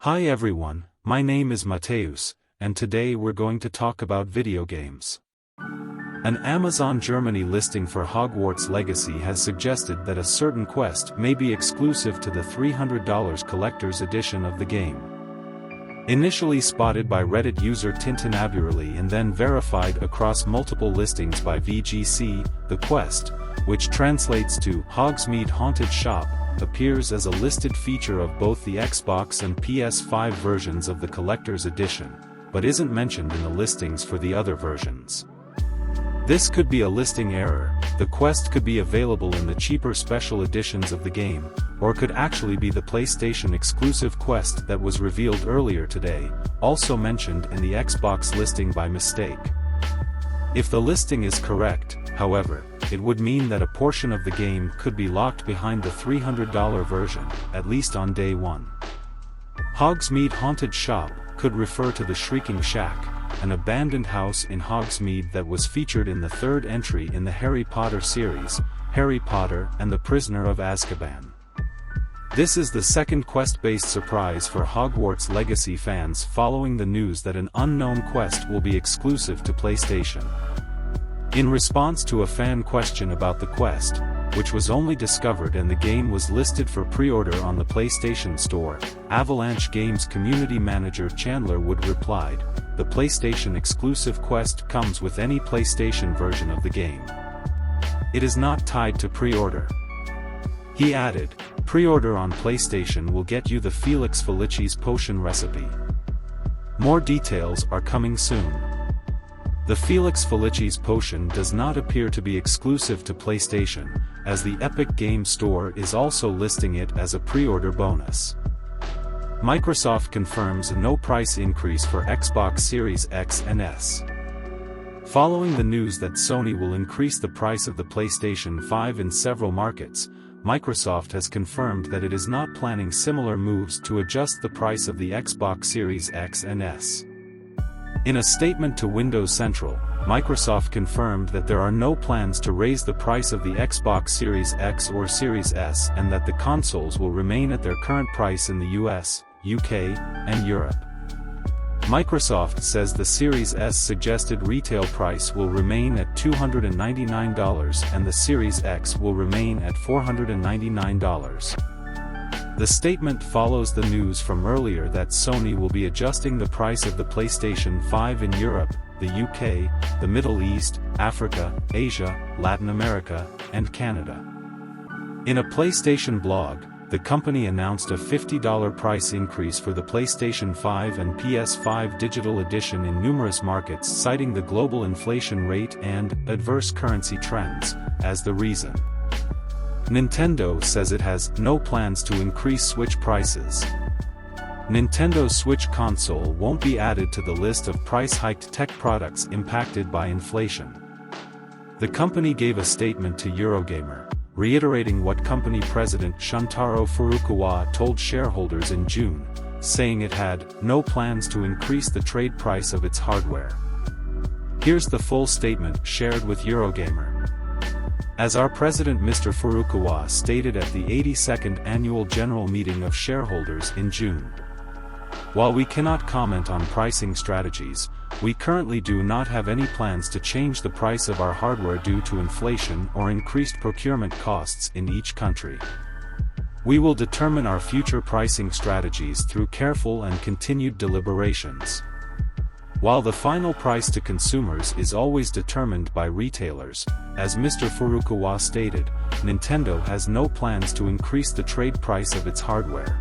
Hi everyone, my name is Mateus, and today we're going to talk about video games. An Amazon Germany listing for Hogwarts Legacy has suggested that a certain quest may be exclusive to the $300 collector's edition of the game. Initially spotted by Reddit user Tintinaburally and then verified across multiple listings by VGC, the quest, which translates to Hogsmeade Haunted Shop, appears as a listed feature of both the Xbox and PS5 versions of the collector's edition, but isn't mentioned in the listings for the other versions. This could be a listing error. The quest could be available in the cheaper special editions of the game, or could actually be the PlayStation exclusive quest that was revealed earlier today, also mentioned in the Xbox listing by mistake. If the listing is correct, however, it would mean that a portion of the game could be locked behind the $300 version, at least on day one. Hogsmeade Haunted Shop could refer to the Shrieking Shack, an abandoned house in Hogsmeade that was featured in the third entry in the Harry Potter series, Harry Potter and the Prisoner of Azkaban. This is the second quest-based surprise for Hogwarts Legacy fans following the news that an unknown quest will be exclusive to PlayStation. In response to a fan question about the quest, which was only discovered and the game was listed for pre-order on the PlayStation Store, Avalanche Games community manager Chandler Wood replied, "The PlayStation exclusive quest comes with any PlayStation version of the game. It is not tied to pre-order." He added, "Pre-order on PlayStation will get you the Felix Felici's potion recipe. More details are coming soon." The Felix Felici's potion does not appear to be exclusive to PlayStation, as the Epic Games Store is also listing it as a pre-order bonus. Microsoft confirms no price increase for Xbox Series X and S. Following the news that Sony will increase the price of the PlayStation 5 in several markets, Microsoft has confirmed that it is not planning similar moves to adjust the price of the Xbox Series X and S. In a statement to Windows Central, Microsoft confirmed that there are no plans to raise the price of the Xbox Series X or Series S and that the consoles will remain at their current price in the US, UK, and Europe. Microsoft says the Series S suggested retail price will remain at $299 and the Series X will remain at $499. The statement follows the news from earlier that Sony will be adjusting the price of the PlayStation 5 in Europe, the UK, the Middle East, Africa, Asia, Latin America, and Canada. In a PlayStation blog, the company announced a $50 price increase for the PlayStation 5 and PS5 Digital Edition in numerous markets, citing the global inflation rate and adverse currency trends as the reason. Nintendo says it has no plans to increase Switch prices. Nintendo's Switch console won't be added to the list of price-hiked tech products impacted by inflation. The company gave a statement to Eurogamer, reiterating what company president Shuntaro Furukawa told shareholders in June, saying it had no plans to increase the trade price of its hardware. Here's the full statement shared with Eurogamer. As our president Mr. Furukawa stated at the 82nd Annual General Meeting of Shareholders in June. While we cannot comment on pricing strategies, we currently do not have any plans to change the price of our hardware due to inflation or increased procurement costs in each country. We will determine our future pricing strategies through careful and continued deliberations. While the final price to consumers is always determined by retailers, as Mr. Furukawa stated, Nintendo has no plans to increase the trade price of its hardware.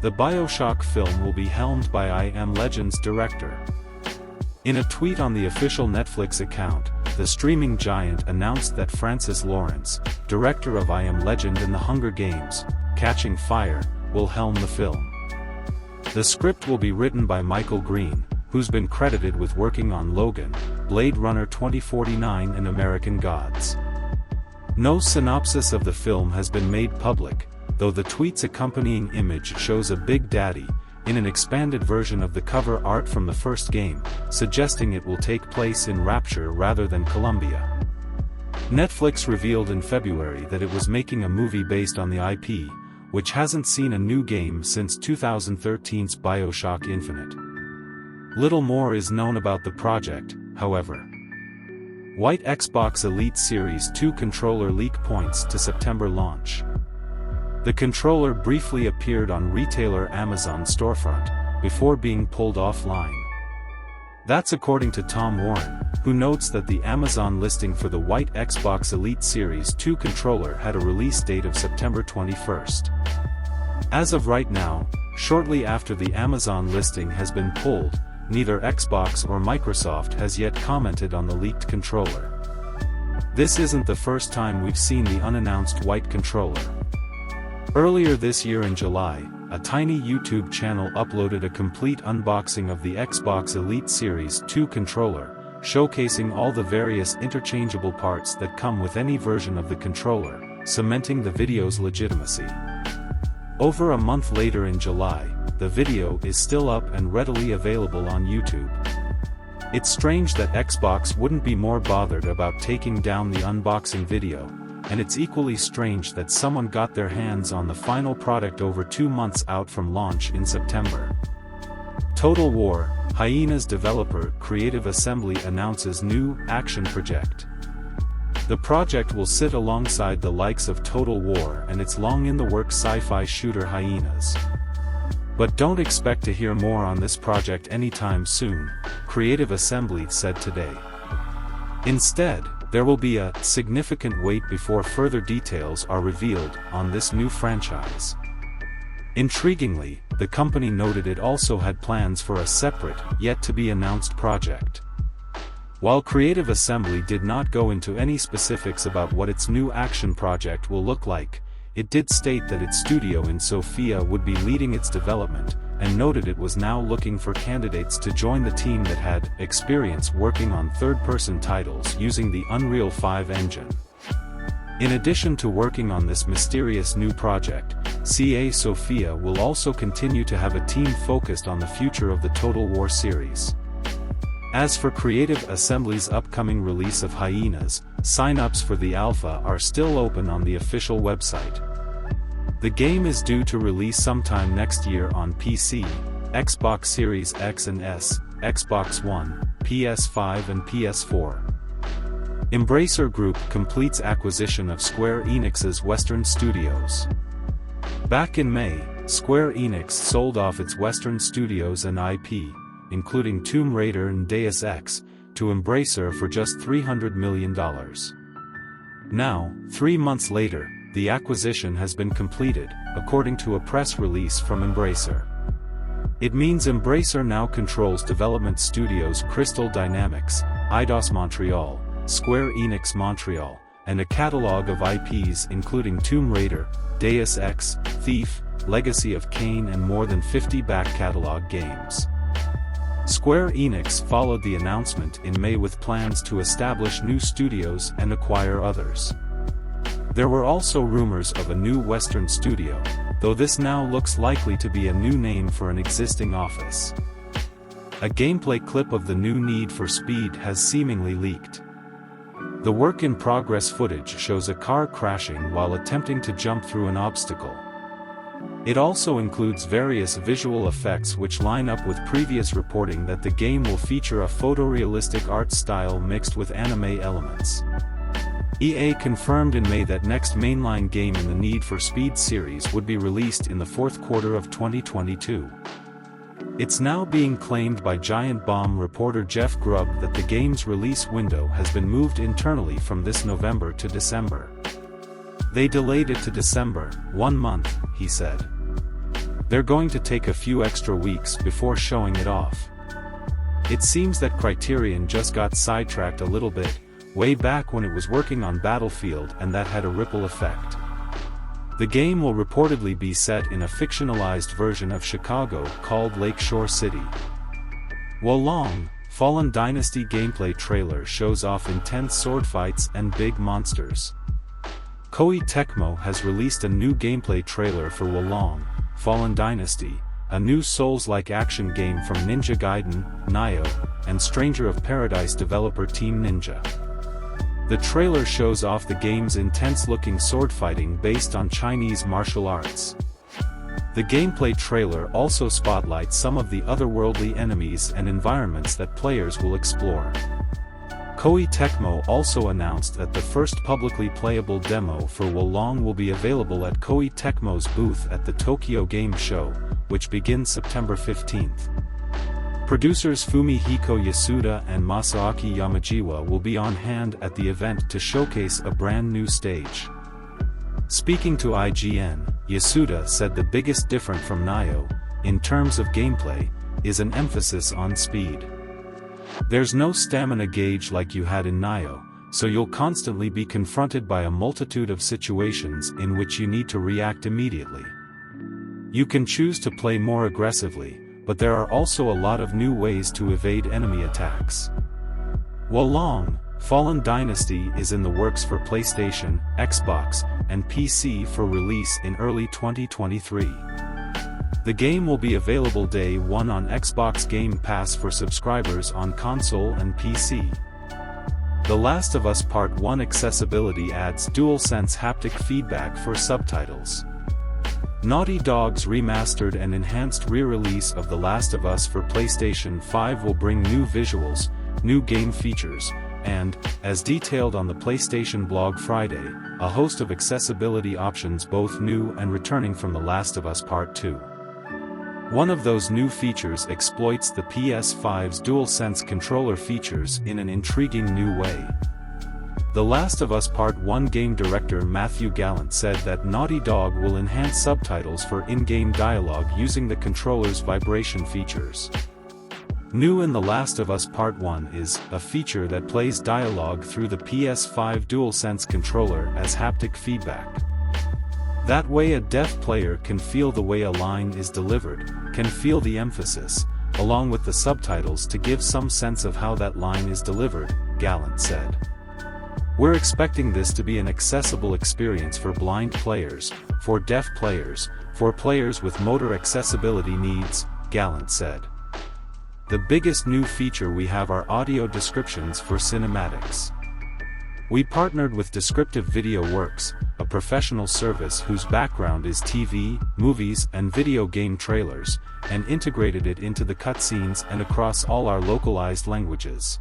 The BioShock film will be helmed by I Am Legend's director. In a tweet on the official Netflix account, the streaming giant announced that Francis Lawrence, director of I Am Legend and The Hunger Games, Catching Fire, will helm the film. The script will be written by Michael Green, who's been credited with working on Logan, Blade Runner 2049 and American Gods. No synopsis of the film has been made public, though the tweet's accompanying image shows a Big Daddy, in an expanded version of the cover art from the first game, suggesting it will take place in Rapture rather than Columbia. Netflix revealed in February that it was making a movie based on the IP, which hasn't seen a new game since 2013's BioShock Infinite. Little more is known about the project, however. White Xbox Elite Series 2 controller leak points to September launch. The controller briefly appeared on retailer Amazon storefront, before being pulled offline. That's according to Tom Warren, who notes that the Amazon listing for the White Xbox Elite Series 2 controller had a release date of September 21st. As of right now, shortly after the Amazon listing has been pulled, neither Xbox or Microsoft has yet commented on the leaked controller. This isn't the first time we've seen the unannounced white controller. Earlier this year in July, a tiny YouTube channel uploaded a complete unboxing of the Xbox Elite Series 2 controller, showcasing all the various interchangeable parts that come with any version of the controller, cementing the video's legitimacy. Over a month later in July, the video is still up and readily available on YouTube. It's strange that Xbox wouldn't be more bothered about taking down the unboxing video, and it's equally strange that someone got their hands on the final product over 2 months out from launch in September. Total War, Hyenas developer Creative Assembly announces new action project. The project will sit alongside the likes of Total War and its long-in-the-works sci-fi shooter Hyenas. But don't expect to hear more on this project anytime soon, Creative Assembly said today. Instead, there will be a significant wait before further details are revealed on this new franchise. Intriguingly, the company noted it also had plans for a separate, yet-to-be-announced project. While Creative Assembly did not go into any specifics about what its new action project will look like, it did state that its studio in Sofia would be leading its development, and noted it was now looking for candidates to join the team that had experience working on third-person titles using the Unreal 5 engine. In addition to working on this mysterious new project, CA Sofia will also continue to have a team focused on the future of the Total War series. As for Creative Assembly's upcoming release of Hyenas, sign-ups for the alpha are still open on the official website. The game is due to release sometime next year on PC, Xbox Series X and S, Xbox One, PS5 and PS4. Embracer Group completes acquisition of Square Enix's Western studios. Back in May, Square Enix sold off its Western studios and IP, including Tomb Raider and Deus Ex, to Embracer for just $300 million. Now, 3 months later, the acquisition has been completed, according to a press release from Embracer. It means Embracer now controls development studios Crystal Dynamics, Eidos Montreal, Square Enix Montreal, and a catalog of IPs including Tomb Raider, Deus Ex, Thief, Legacy of Kain and more than 50 back catalog games. Square Enix followed the announcement in May with plans to establish new studios and acquire others. There were also rumors of a new Western studio, though this now looks likely to be a new name for an existing office. A gameplay clip of the new Need for Speed has seemingly leaked. The work-in-progress footage shows a car crashing while attempting to jump through an obstacle. It also includes various visual effects which line up with previous reporting that the game will feature a photorealistic art style mixed with anime elements. EA confirmed in May that next mainline game in the Need for Speed series would be released in the fourth quarter of 2022. It's now being claimed by Giant Bomb reporter Jeff Grubb that the game's release window has been moved internally from this November to December. They delayed it to December, 1 month, he said. They're going to take a few extra weeks before showing it off. It seems that Criterion just got sidetracked a little bit, way back when it was working on Battlefield, and that had a ripple effect. The game will reportedly be set in a fictionalized version of Chicago called Lakeshore City. Wolong, Fallen Dynasty gameplay trailer shows off intense sword fights and big monsters. Koei Tecmo has released a new gameplay trailer for Wolong, Fallen Dynasty, a new Souls-like action game from Ninja Gaiden, Nioh, and Stranger of Paradise developer Team Ninja. The trailer shows off the game's intense-looking sword fighting based on Chinese martial arts. The gameplay trailer also spotlights some of the otherworldly enemies and environments that players will explore. Koei Tecmo also announced that the first publicly playable demo for Wolong will be available at Koei Tecmo's booth at the Tokyo Game Show, which begins September 15th. Producers Fumihiko Yasuda and Masaaki Yamajiwa will be on hand at the event to showcase a brand new stage. Speaking to IGN, Yasuda said the biggest difference from Nioh, in terms of gameplay, is an emphasis on speed. There's no stamina gauge like you had in Nioh, so you'll constantly be confronted by a multitude of situations in which you need to react immediately. You can choose to play more aggressively, but there are also a lot of new ways to evade enemy attacks. Wolong, Fallen Dynasty is in the works for PlayStation, Xbox, and PC for release in early 2023. The game will be available Day 1 on Xbox Game Pass for subscribers on console and PC. The Last of Us Part 1 accessibility adds DualSense haptic feedback for subtitles. Naughty Dog's remastered and enhanced re-release of The Last of Us for PlayStation 5 will bring new visuals, new game features, and, as detailed on the PlayStation blog Friday, a host of accessibility options both new and returning from The Last of Us Part 2. One of those new features exploits the PS5's DualSense controller features in an intriguing new way. The Last of Us Part 1 game director Matthew Gallant said that Naughty Dog will enhance subtitles for in-game dialogue using the controller's vibration features. New in The Last of Us Part 1 is a feature that plays dialogue through the PS5 DualSense controller as haptic feedback. That way a deaf player can feel the way a line is delivered, can feel the emphasis, along with the subtitles to give some sense of how that line is delivered, Gallant said. We're expecting this to be an accessible experience for blind players, for deaf players, for players with motor accessibility needs, Gallant said. The biggest new feature we have are audio descriptions for cinematics. We partnered with Descriptive Video Works, a professional service whose background is TV, movies and video game trailers, and integrated it into the cutscenes and across all our localized languages.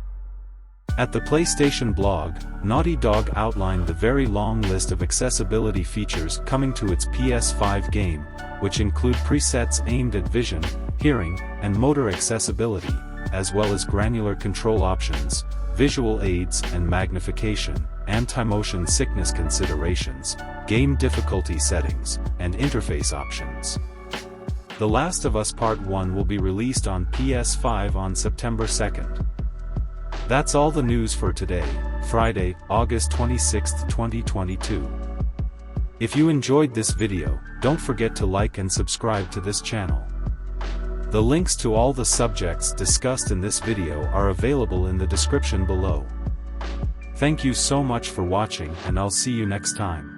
At the PlayStation blog, Naughty Dog outlined the very long list of accessibility features coming to its PS5 game, which include presets aimed at vision, hearing, and motor accessibility, as well as granular control options, visual aids and magnification, anti-motion sickness considerations, game difficulty settings, and interface options. The Last of Us Part 1 will be released on PS5 on September 2nd. That's all the news for today, Friday, August 26, 2022. If you enjoyed this video, don't forget to like and subscribe to this channel. The links to all the subjects discussed in this video are available in the description below. Thank you so much for watching and I'll see you next time.